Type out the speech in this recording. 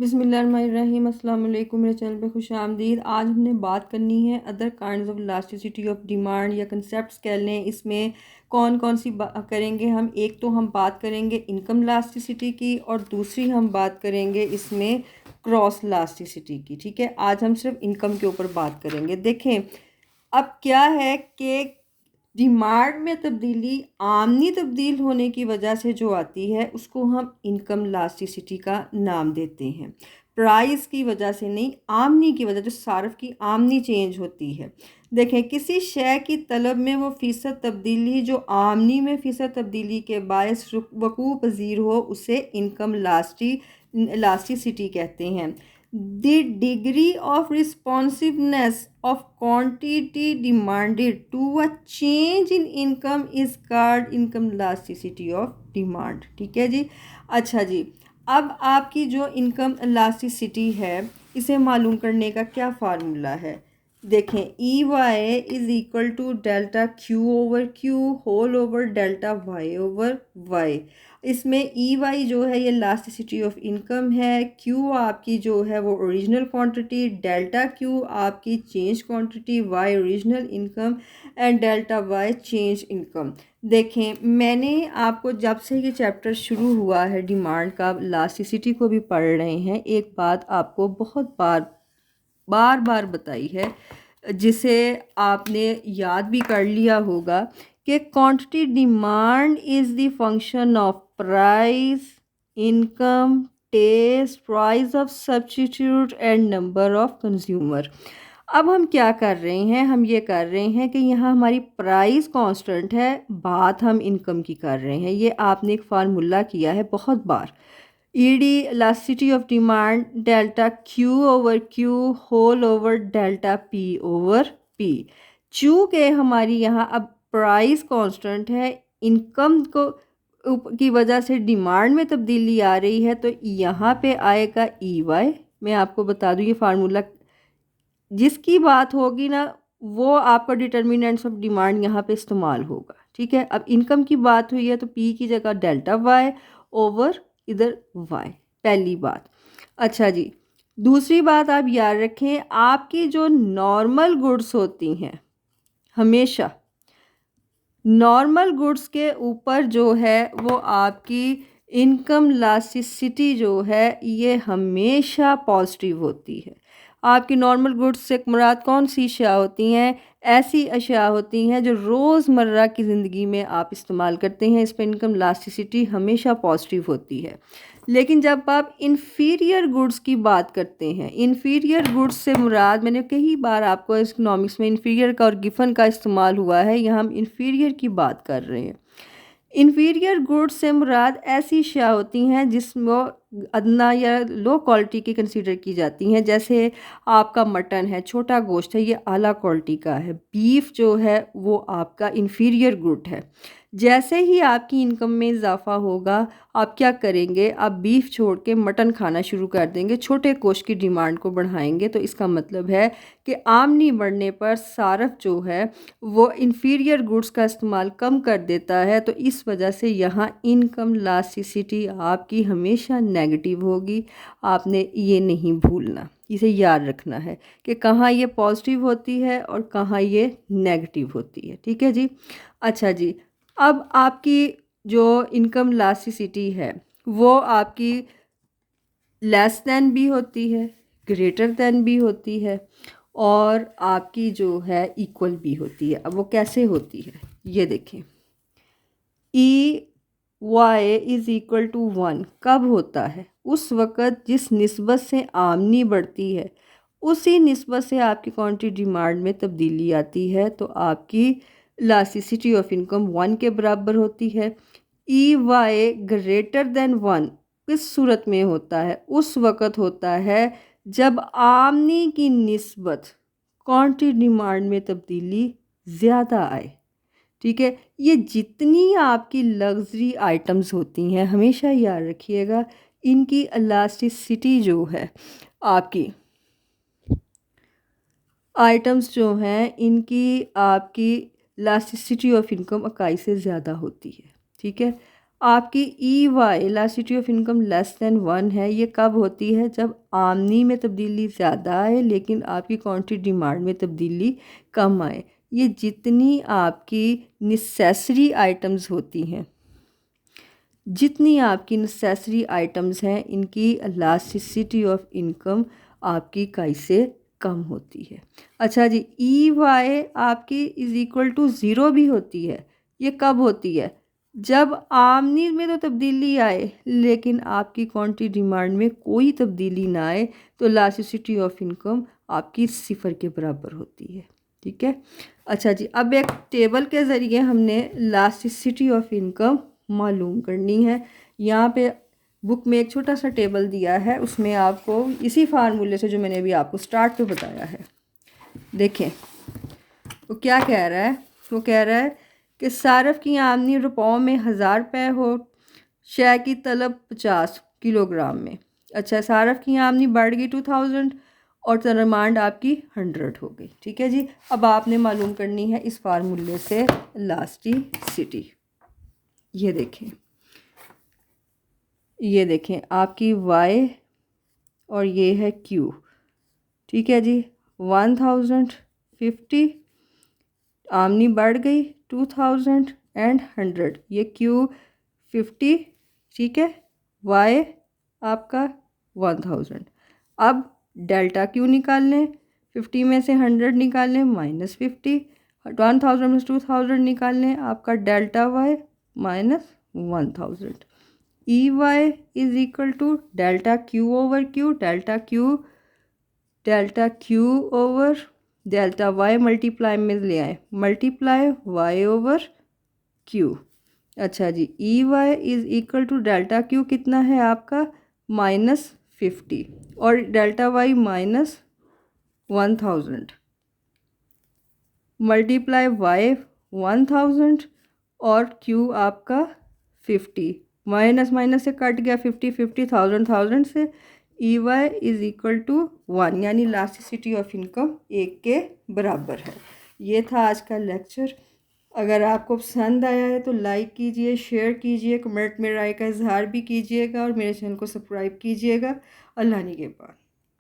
बिस्मिल्लाहिर्रहमानिर्रहीम। अस्सलाम वालेकुम। मेरे चैनल पे खुश आमदीद। आज हमने बात करनी है other kinds of elasticity of demand या कंसेप्ट्स कह लें। इसमें कौन कौन सी करेंगे हम। एक तो हम बात करेंगे इनकम इलास्टिसिटी की और दूसरी हम बात करेंगे इसमें क्रॉस इलास्टिसिटी की। ठीक है, आज हम सिर्फ इनकम के ऊपर बात करेंगे। देखें अब क्या है कि डिमांड में तब्दीली आमनी तब्दील होने की वजह से जो आती है उसको हम इनकम इलास्टिसिटी का नाम देते हैं। प्राइस की वजह से नहीं, आमनी की वजह, जो सार्फ की आमनी चेंज होती है। देखें किसी शय की तलब में वो फ़ीसद तब्दीली जो आमनी में फ़ीसद तब्दीली के बायस वकूअ पज़ीर हो उसे इनकम इलास्टिसिटी कहते हैं। The degree of responsiveness of quantity demanded to a change in income is called income elasticity of demand। ठीक है जी। अच्छा जी, अब आपकी जो इनकम इलास्टिसिटी है इसे मालूम करने का क्या फार्मूला है। देखें E Y is equal to delta Q over Q whole over delta Y over Y. इसमें ई वाई जो है ये इलास्टिसिटी ऑफ इनकम है, क्यू आपकी जो है वो ओरिजिनल क्वांटिटी, डेल्टा क्यू आपकी change quantity, Y original income and delta Y change income. देखें मैंने आपको जब से ये चैप्टर शुरू हुआ है डिमांड का, इलास्टिसिटी को भी पढ़ रहे हैं, एक बात आपको बहुत बार बार बताई है जिसे आपने याद भी कर लिया होगा कि quantity demand is the function of price, income, taste, price of substitute and number of consumer. अब हम क्या कर रहे हैं, हम ये कर रहे हैं कि यहाँ हमारी प्राइस कांस्टेंट है, बात हम इनकम की कर रहे हैं। ये आपने एक फार्मूला किया है बहुत बार, ED elasticity of demand delta Q over Q whole over delta P over P. चूँकि हमारी यहाँ अब प्राइस कांस्टेंट है, इनकम को की वजह से डिमांड में तब्दीली आ रही है, तो यहाँ पे आएगा ई वाई। मैं आपको बता दूँ ये फार्मूला जिसकी बात होगी ना वो आपका डिटर्मिनेंट्स ऑफ डिमांड यहाँ पे इस्तेमाल होगा। ठीक है, अब इनकम की बात हुई है तो पी की जगह डेल्टा वाई ओवर इधर वाई, पहली बात। अच्छा जी, दूसरी बात आप याद रखें, आपकी जो नॉर्मल गुड्स होती हैं हमेशा नॉर्मल गुड्स के ऊपर जो है वो आपकी इनकम इलास्टिसिटी जो है ये हमेशा पॉजिटिव होती है। आपकी नॉर्मल गुड्स से मुराद कौन सी अशिया होती हैं, ऐसी अशिया होती हैं जो रोज़मर्रा की ज़िंदगी में आप इस्तेमाल करते हैं, इस पर इनकम इलास्टिसिटी हमेशा पॉजिटिव होती है। लेकिन जब आप इन्फीरियर गुड्स की बात करते हैं, इन्फीरियर गुड्स से मुराद, मैंने कई बार आपको इकोनॉमिक्स में इन्फीरियर का और गिफन का इस्तेमाल हुआ है, यहाँ हम इन्फीरियर की बात कर रहे हैं। इन्फीरियर गुड्स से मुराद ऐसी अशिया होती हैं जिसमें अदना या लो क्वालिटी की कंसीडर की जाती हैं। जैसे आपका मटन है, छोटा गोश्त है, ये आला क्वालिटी का है। बीफ जो है वो आपका इन्फीरियर गुड है। जैसे ही आपकी इनकम में इजाफा होगा आप क्या करेंगे, आप बीफ छोड़ के मटन खाना शुरू कर देंगे, छोटे गोश्त की डिमांड को बढ़ाएंगे। तो इसका मतलब है कि आमनी बढ़ने पर सारफ जो है वो इन्फीरियर गुड्स का इस्तेमाल कम कर देता है। तो इस वजह से यहाँ इनकम इलास्टिसिटी आपकी हमेशा नेगेटिव होगी। आपने ये नहीं भूलना, इसे याद रखना है कि कहाँ ये पॉजिटिव होती है और कहाँ ये नेगेटिव होती है। ठीक है जी। अच्छा जी, अब आपकी जो इनकम इलास्टिसिटी है वो आपकी लेस दैन भी होती है, ग्रेटर दैन भी होती है और आपकी जो है इक्वल भी होती है। अब वो कैसे होती है ये देखें, E Y is equal to 1 कब होता है, उस वक़्त जिस निस्बत से आमनी बढ़ती है उसी निस्बत से आपकी क्वांटिटी डिमांड में तब्दीली आती है, तो आपकी इलास्टिसिटी ऑफ इनकम 1 के बराबर होती है। ई वाई ग्रेटर दैन 1 किस सूरत में होता है, उस वक़्त होता है जब आमनी की निस्बत क्वांटिटी डिमांड में तब्दीली ज़्यादा आए। ठीक है, ये जितनी आपकी लग्जरी आइटम्स होती हैं हमेशा याद रखिएगा इनकी इलास्टिसिटी जो है, आपकी आइटम्स जो हैं इनकी आपकी इलास्टिसिटी ऑफ इनकम इकाई से ज़्यादा होती है। ठीक है, आपकी E Y elasticity of income less than 1 है। ये कब होती है? जब आमदनी में तब्दीली ज़्यादा आए लेकिन आपकी क्वांटिटी डिमांड में तब्दीली कम आए। ये जितनी आपकी नेसेसरी आइटम्स होती हैं, जितनी आपकी नेसेसरी आइटम्स हैं, इनकी इलास्टिसिटी ऑफ इनकम आपकी काई से कम होती है। अच्छा जी, ई वाई आपकी इज़ इक्वल टू ज़ीरो भी होती है। ये कब होती है? जब आमदनी में तो तब्दीली आए लेकिन आपकी क्वांटिटी डिमांड में कोई तब्दीली ना आए, तो इलास्टिसिटी ऑफ इनकम आपकी सिफर के बराबर होती है। ठीक है। अच्छा जी, अब एक टेबल के ज़रिए हमने इलास्टिसिटी ऑफ इनकम मालूम करनी है। यहाँ पे बुक में एक छोटा सा टेबल दिया है, उसमें आपको इसी फार्मूले से जो मैंने अभी आपको स्टार्ट पे बताया है, देखें वो क्या कह रहा है। वो कह रहा है कि सारफ की आमदनी रुपयों में 1000 रुपये हो, शय की तलब 50 किलोग्राम में। अच्छा, सारफ की आमदनी बढ़ गई 2000 और डिमांड आपकी 100 हो गई। ठीक है जी। अब आपने मालूम करनी है इस फार्मूले से इलास्टिसिटी। ये देखें आपकी y और ये है q। ठीक है जी। 1050 आमदनी बढ़ गई 2000 एंड 100, ये q 50। ठीक है। y आपका 1000। अब डेल्टा q निकाल लें, 50 में से 100 निकाल लें -50, 1000 में से 2000 निकाल लें, आपका delta y -1000। E Y is equal to delta Q over Q, delta Q over delta Y multiply में ले आए, मल्टीप्लाई वाई ओवर क्यू। अच्छा जी, E Y is equal to delta Q कितना है आपका -50 और डेल्टा वाई -1000, मल्टीप्लाई वाई 1000 और क्यू आपका 50, माइनस माइनस से कट गया 50, 50 1000 से। E Y is equal to 1, यानी इलास्टिसिटी ऑफ इनकम 1 के बराबर है। ये था आज का लेक्चर। अगर आपको पसंद आया है तो लाइक कीजिए, शेयर कीजिए, कमेंट में राय का इजहार भी कीजिएगा और मेरे चैनल को सब्सक्राइब कीजिएगा। अल्लाह निगहबान।